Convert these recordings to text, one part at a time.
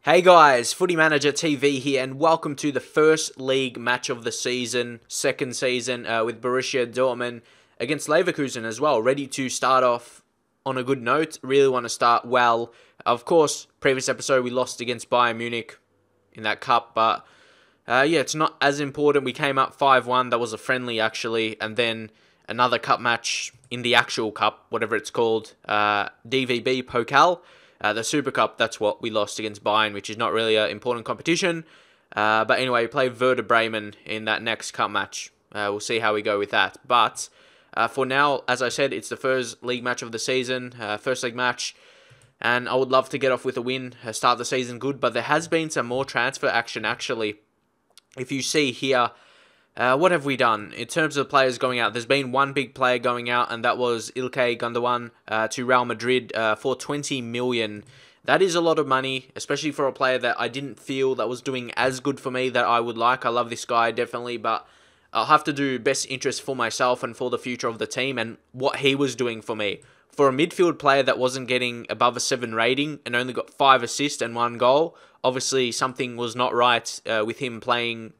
Hey guys, Footy Manager TV here, and welcome to the first league match of the season, second season, with Borussia Dortmund against Leverkusen as well. Ready to start off on a good note. Really want to start well. Of course, previous episode we lost against Bayern Munich in that cup, but yeah, it's not as important. We came up 5-1. That was a friendly actually, and then another cup match in the actual cup, whatever it's called, DVB Pokal. The Super Cup, that's what we lost against Bayern, which is not really an important competition. But anyway, we play Werder Bremen in that next cup match. We'll see how we go with that. But for now, as I said, it's the first league match of the season, first league match. And I would love to get off with a win, start the season good. But there has been some more transfer action, actually. If you see here, what have we done? In terms of players going out, there's been one big player going out, and that was Ilkay Gundogan to Real Madrid for 20 million. That is a lot of money, especially for a player that I didn't feel that was doing as good for me that I would like. I love this guy, definitely, but I'll have to do best interest for myself and for the future of the team and what he was doing for me. For a midfield player that wasn't getting above a 7 rating and only got 5 assists and 1 goal, obviously something was not right with him playing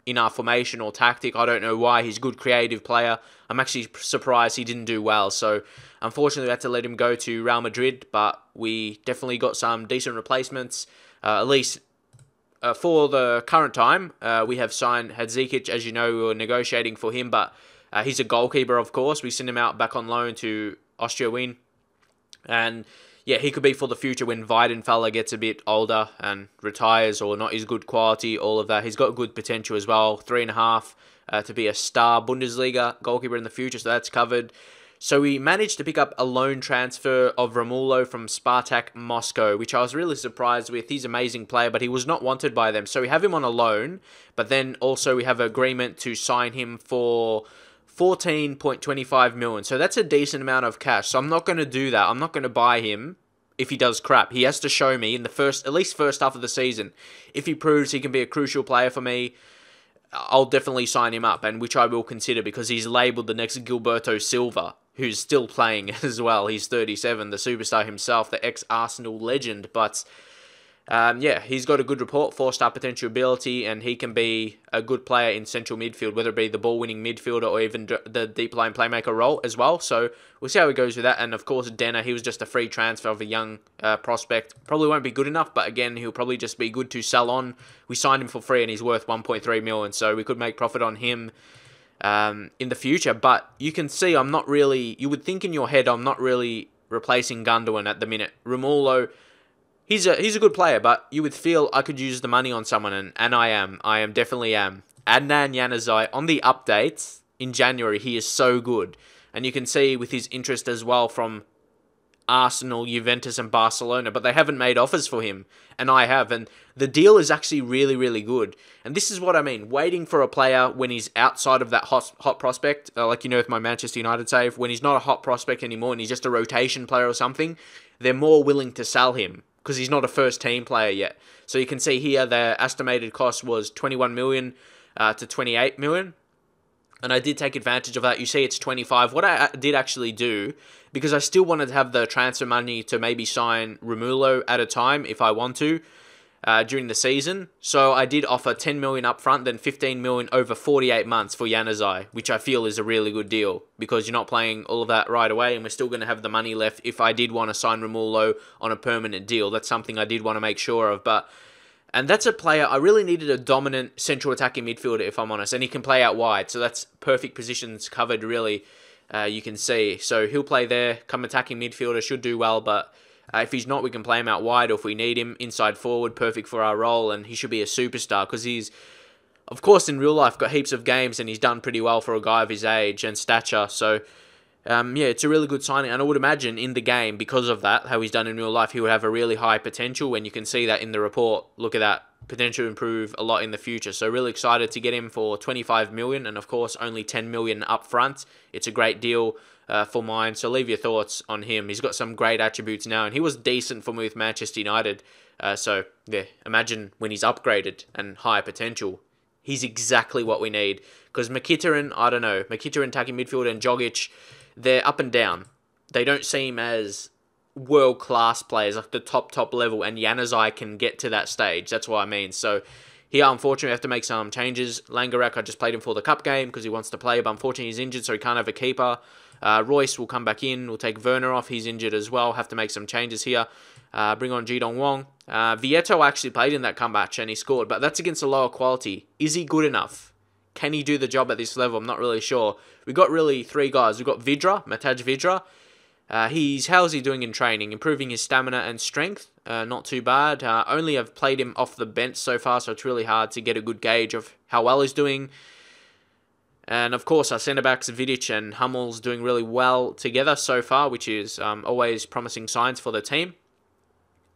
in our formation or tactic. I don't know why. He's a good creative player. I'm actually surprised he didn't do well. So unfortunately we had to let him go to Real Madrid, but we definitely got some decent replacements. At least for the current time, we have signed Hadzikic. As you know, we were negotiating for him, but he's a goalkeeper, of course. We sent him out back on loan to Austria Wien. And yeah, he could be for the future when Weidenfeller gets a bit older and retires or not as good quality, all of that. He's got good potential as well. 3.5 to be a star Bundesliga goalkeeper in the future, so that's covered. So we managed to pick up a loan transfer of Romulo from Spartak Moscow, which I was really surprised with. He's an amazing player, but he was not wanted by them. So we have him on a loan, but then also we have an agreement to sign him for 14.25 million. So that's a decent amount of cash. So I'm not going to do that. I'm not going to buy him if he does crap. He has to show me in the at least first half of the season. If he proves he can be a crucial player for me, I'll definitely sign him up, and which I will consider because he's labelled the next Gilberto Silva, who's still playing as well. He's 37, the superstar himself, the ex-Arsenal legend. But yeah, he's got a good report, 4-star potential ability, and he can be a good player in central midfield, whether it be the ball-winning midfielder or even the deep line playmaker role as well. So we'll see how he goes with that. And of course, Denner, he was just a free transfer of a young prospect. Probably won't be good enough, but again, he'll probably just be good to sell on. We signed him for free, and he's worth 1.3 million, so we could make profit on him in the future. But you can see I'm not really, you would think in your head, I'm not really replacing Gundogan at the minute. Romulo, he's a good player, but you would feel I could use the money on someone, and I definitely am. Adnan Januzaj, on the updates in January, he is so good. And you can see with his interest as well from Arsenal, Juventus and Barcelona, but they haven't made offers for him, and I have, and the deal is actually really, really good. And this is what I mean, waiting for a player when he's outside of that hot prospect, like you know with my Manchester United save, when he's not a hot prospect anymore and he's just a rotation player or something, they're more willing to sell him because he's not a first-team player yet. So you can see here their estimated cost was 21 million to 28 million. And I did take advantage of that. You see it's 25. What I did actually do, because I still wanted to have the transfer money to maybe sign Romulo at a time if I want to during the season. So I did offer 10 million up front, then 15 million over 48 months for Januzaj, which I feel is a really good deal because you're not playing all of that right away and we're still going to have the money left if I did want to sign Romulo on a permanent deal. That's something I did want to make sure of. And that's a player, I really needed a dominant central attacking midfielder, if I'm honest, and he can play out wide, so that's perfect positions covered, really, you can see. So he'll play there, come attacking midfielder, should do well, but if he's not, we can play him out wide, or if we need him, inside forward, perfect for our role, and he should be a superstar, because he's, of course, in real life, got heaps of games, and he's done pretty well for a guy of his age and stature, so yeah, it's a really good signing, and I would imagine in the game, because of that, how he's done in real life, he would have a really high potential, and you can see that in the report. Look at that, potential to improve a lot in the future, so really excited to get him for 25 million, and of course, only 10 million up front. It's a great deal for mine, so leave your thoughts on him. He's got some great attributes now, and he was decent for me with Manchester United, so yeah, imagine when he's upgraded and higher potential. He's exactly what we need, because Mkhitaryan, I don't know, Mkhitaryan attacking midfield and Jogic, they're up and down. They don't seem as world-class players, like the top level, and Januzaj can get to that stage. That's what I mean. So here, unfortunately, we have to make some changes. Langerak, I just played him for the cup game because he wants to play, but unfortunately he's injured, so he can't have a keeper. Royce will come back in. We'll take Werner off. He's injured as well. Have to make some changes here. Bring on Jidong Wong. Vieto actually played in that comeback and he scored, but that's against a lower quality. Is he good enough? Can he do the job at this level? I'm not really sure. We've got really three guys. We've got Vidra, Mataj Vidra. How's he doing in training? Improving his stamina and strength. Not too bad. Only have played him off the bench so far, so it's really hard to get a good gauge of how well he's doing. And of course, our centre-backs, Vidic and Hummel's doing really well together so far, which is always promising signs for the team.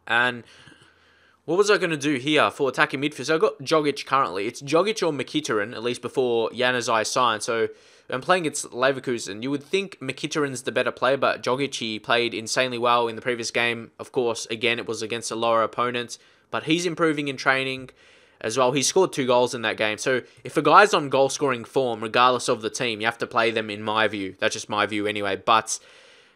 And what was I going to do here for attacking midfield? So I've got Jogic currently. It's Jogic or Mkhitaryan, at least before Januzaj signed. So I'm playing against Leverkusen. You would think Mkhitaryan's the better player, but Jogic, he played insanely well in the previous game. Of course, again, it was against a lower opponent, but he's improving in training as well. He scored 2 goals in that game. So if a guy's on goal-scoring form, regardless of the team, you have to play them in my view. That's just my view anyway. But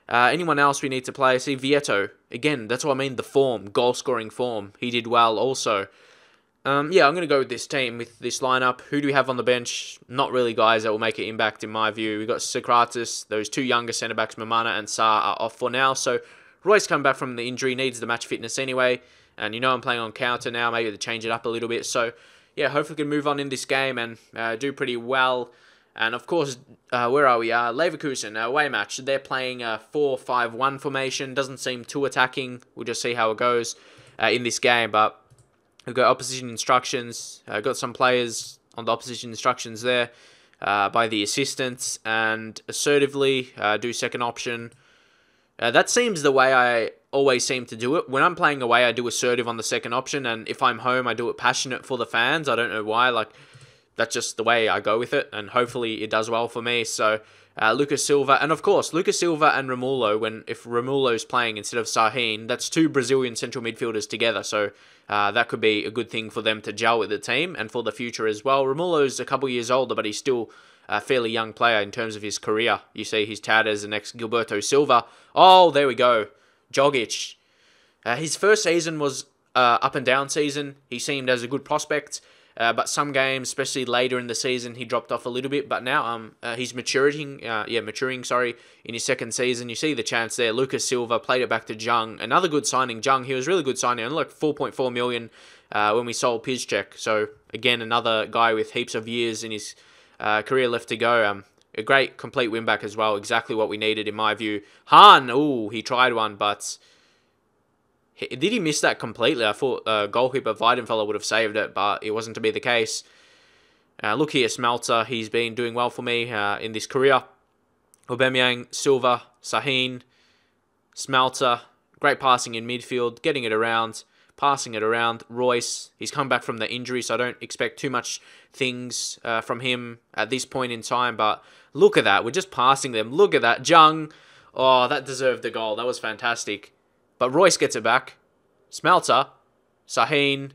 anyone else we need to play? See, Vieto. Again, that's what I mean, the form, goal-scoring form. He did well also. Yeah, I'm going to go with this team, with this lineup. Who do we have on the bench? Not really guys that will make an impact in my view. We've got Socrates, those 2 younger centre-backs, Mamana and Sarr, are off for now. So Royce coming back from the injury, needs the match fitness anyway. And you know I'm playing on counter now, maybe to change it up a little bit. So yeah, hopefully we can move on in this game and do pretty well. And of course, where are we? Leverkusen, away match. They're playing a 4-5-1 formation. Doesn't seem too attacking. We'll just see how it goes in this game. But we've got opposition instructions. Got some players on the opposition instructions there by the assistants. And assertively do second option. That seems the way I always seem to do it. When I'm playing away, I do assertive on the second option. And if I'm home, I do it passionate for the fans. I don't know why. Like, that's just the way I go with it, and hopefully it does well for me. So, Lucas Silva, and of course, Lucas Silva and Romulo, if Romulo's playing instead of Sahin, that's 2 Brazilian central midfielders together, so that could be a good thing for them to gel with the team, and for the future as well. Romulo's a couple years older, but he's still a fairly young player in terms of his career. You see he's touted as the next Gilberto Silva. Oh, there we go. Jogic. His first season was up and down season. He seemed as a good prospect. But some games, especially later in the season, he dropped off a little bit. But now he's maturing in his second season. You see the chance there. Lucas Silva played it back to Jung. Another good signing. Jung, he was really good signing. Only like 4.4 million when we sold Piszczek. So again, another guy with heaps of years in his career left to go. A great complete win back as well. Exactly what we needed in my view. Hahn, ooh, he tried one, but did he miss that completely? I thought goalkeeper Weidenfeller would have saved it, but it wasn't to be the case. Look here, Smelter. He's been doing well for me in this career. Aubameyang, Silva, Sahin, Smelter. Great passing in midfield, getting it around, passing it around. Royce, he's come back from the injury, so I don't expect too much things from him at this point in time. But look at that. We're just passing them. Look at that. Jung. Oh, that deserved the goal. That was fantastic. But Royce gets it back. Smelter, Sahin.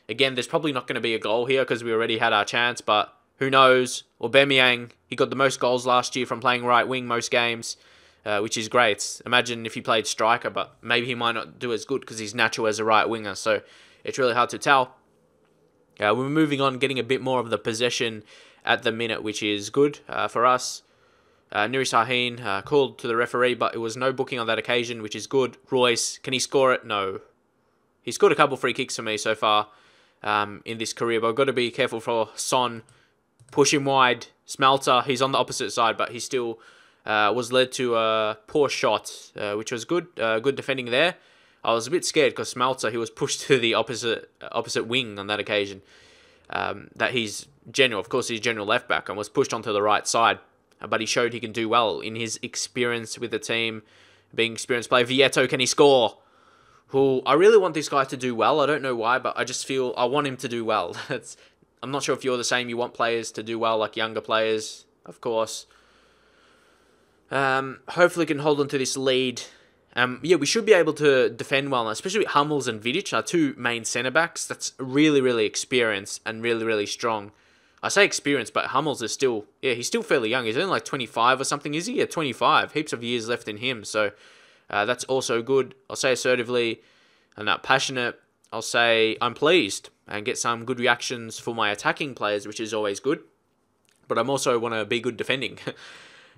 Again, there's probably not going to be a goal here because we already had our chance, but who knows? Aubameyang, he got the most goals last year from playing right wing most games, which is great. Imagine if he played striker, but maybe he might not do as good because he's natural as a right winger, so it's really hard to tell. We're moving on, getting a bit more of the possession at the minute, which is good for us. Nuri Sahin called to the referee, but it was no booking on that occasion, which is good. Royce, can he score it? No. He scored a couple free kicks for me so far in this career, but I've got to be careful for Son. Push him wide. Smelter, he's on the opposite side, but he still was led to a poor shot, which was good. Good defending there. I was a bit scared because Smelter, he was pushed to the opposite wing on that occasion. That he's general, of course, he's general left back and was pushed onto the right side. But he showed he can do well in his experience with the team, being experienced player. Vieto, can he score? Who I really want this guy to do well. I don't know why, but I just feel I want him to do well. I'm not sure if you're the same. You want players to do well, like younger players, of course. Hopefully, we can hold on to this lead. Yeah, we should be able to defend well, especially with Hummels and Vidic, our 2 main centre backs. That's really, really experienced and really, really strong. I say experienced, but Hummels is still, he's still fairly young. He's only like 25 or something, is he? Yeah, 25. Heaps of years left in him. So That's also good. I'll say assertively and passionate. I'll say I'm pleased and get some good reactions for my attacking players, which is always good. But I'm also want to be good defending.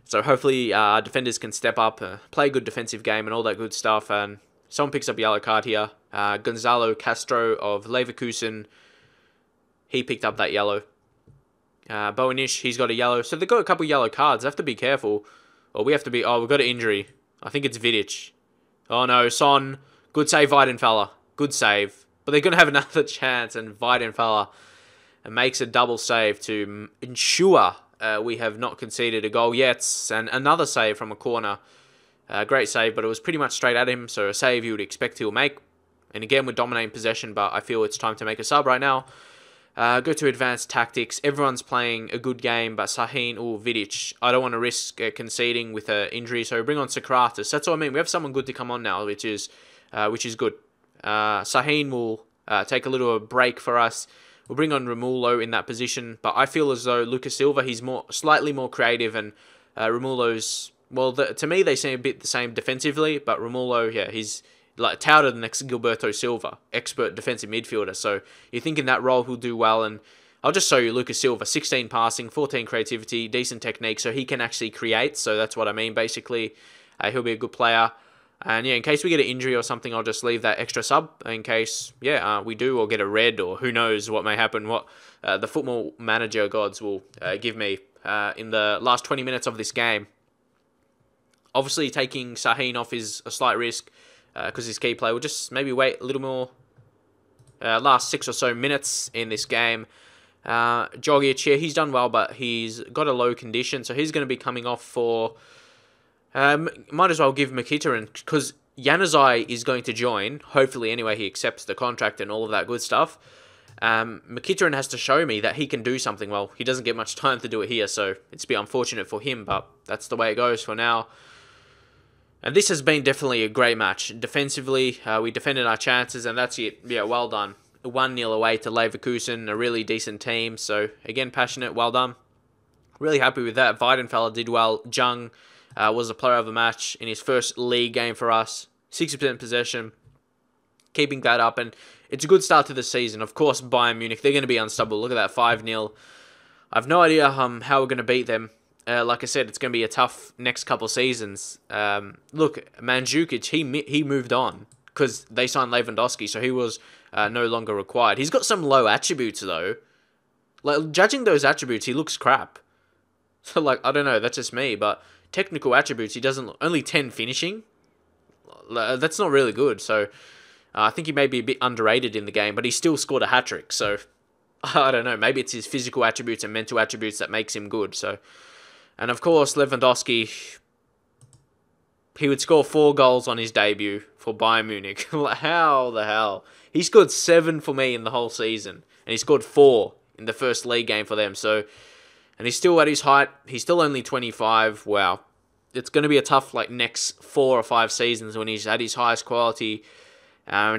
So hopefully defenders can step up, play a good defensive game and all that good stuff. And someone picks up a yellow card here. Gonzalo Castro of Leverkusen, he picked up that yellow. Boenish, he's got a yellow. So they've got a couple yellow cards. They have to be careful. Or we have to be... Oh, we've got an injury. I think it's Vidic. Oh no, Son. Good save, Weidenfeller. Good save. But they're going to have another chance. And Weidenfeller makes a double save to ensure we have not conceded a goal yet. And another save from a corner. Great save, but it was pretty much straight at him. So a save you would expect he'll make. And again, we're dominating possession, but I feel it's time to make a sub right now. Go to advanced tactics. Everyone's playing a good game, but Sahin or Vidic, I don't want to risk conceding with an injury, so bring on Socrates. That's what I mean. We have someone good to come on now, which is good. Sahin will take a little break for us. We'll bring on Romulo in that position, but I feel as though Lucas Silva, he's slightly more creative, and Romulo's, well, to me they seem a bit the same defensively, but Romulo, yeah, he's like touted the next Gilberto Silva, expert defensive midfielder. So you think in that role he'll do well. And I'll just show you Lucas Silva, 16 passing, 14 creativity, decent technique, so he can actually create. So that's what I mean, basically. He'll be a good player. And yeah, in case we get an injury or something, I'll just leave that extra sub in case, we do, or get a red, or who knows what may happen, what the football manager gods will give me in the last 20 minutes of this game. Obviously, taking Sahin off is a slight risk, because his key player will just maybe wait a little more last 6 or so minutes in this game. Jogic, yeah, he's done well, but he's got a low condition, so he's going to be coming off for... might as well give Mkhitaryan, because Januzaj is going to join. Hopefully, anyway, he accepts the contract and all of that good stuff. Mkhitaryan has to show me that he can do something. Well, he doesn't get much time to do it here, so it's a bit unfortunate for him, but that's the way it goes for now. And this has been definitely a great match. Defensively, we defended our chances, and that's it. Yeah, well done. 1-0 away to Leverkusen, a really decent team. So, again, passionate, well done. Really happy with that. Weidenfeller did well. Jung was the player of the match in his first league game for us. 60% possession. Keeping that up, and it's a good start to the season. Of course, Bayern Munich, they're going to be unstoppable. Look at that, 5-0. I have no idea how we're going to beat them. Like I said, it's going to be a tough next couple seasons. Look, Mandzukic, he moved on because they signed Lewandowski, so he was no longer required. He's got some low attributes, though. Like, judging those attributes, he looks crap. So, like, I don't know, that's just me, but technical attributes, he doesn't look... Only 10 finishing? That's not really good, so... I think he may be a bit underrated in the game, but he still scored a hat-trick, so... I don't know, maybe it's his physical attributes and mental attributes that makes him good, so... And of course, Lewandowski, he would score 4 goals on his debut for Bayern Munich. How the hell? He scored 7 for me in the whole season, and he scored 4 in the first league game for them. So, and he's still at his height. He's still only 25. Wow. It's going to be a tough next 4 or 5 seasons when he's at his highest quality,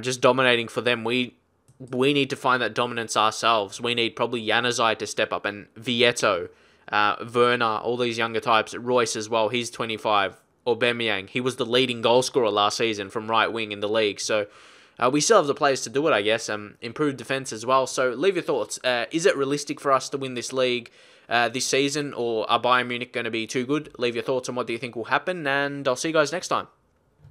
just dominating for them. We need to find that dominance ourselves. We need probably Januzaj to step up, and Vieto. Werner, all these younger types. Royce as well, he's 25. Aubameyang, he was the leading goal scorer last season from right wing in the league. So we still have the players to do it, I guess. Improved defence as well. So leave your thoughts. Is it realistic for us to win this league this season, or are Bayern Munich going to be too good? Leave your thoughts on what do you think will happen, and I'll see you guys next time.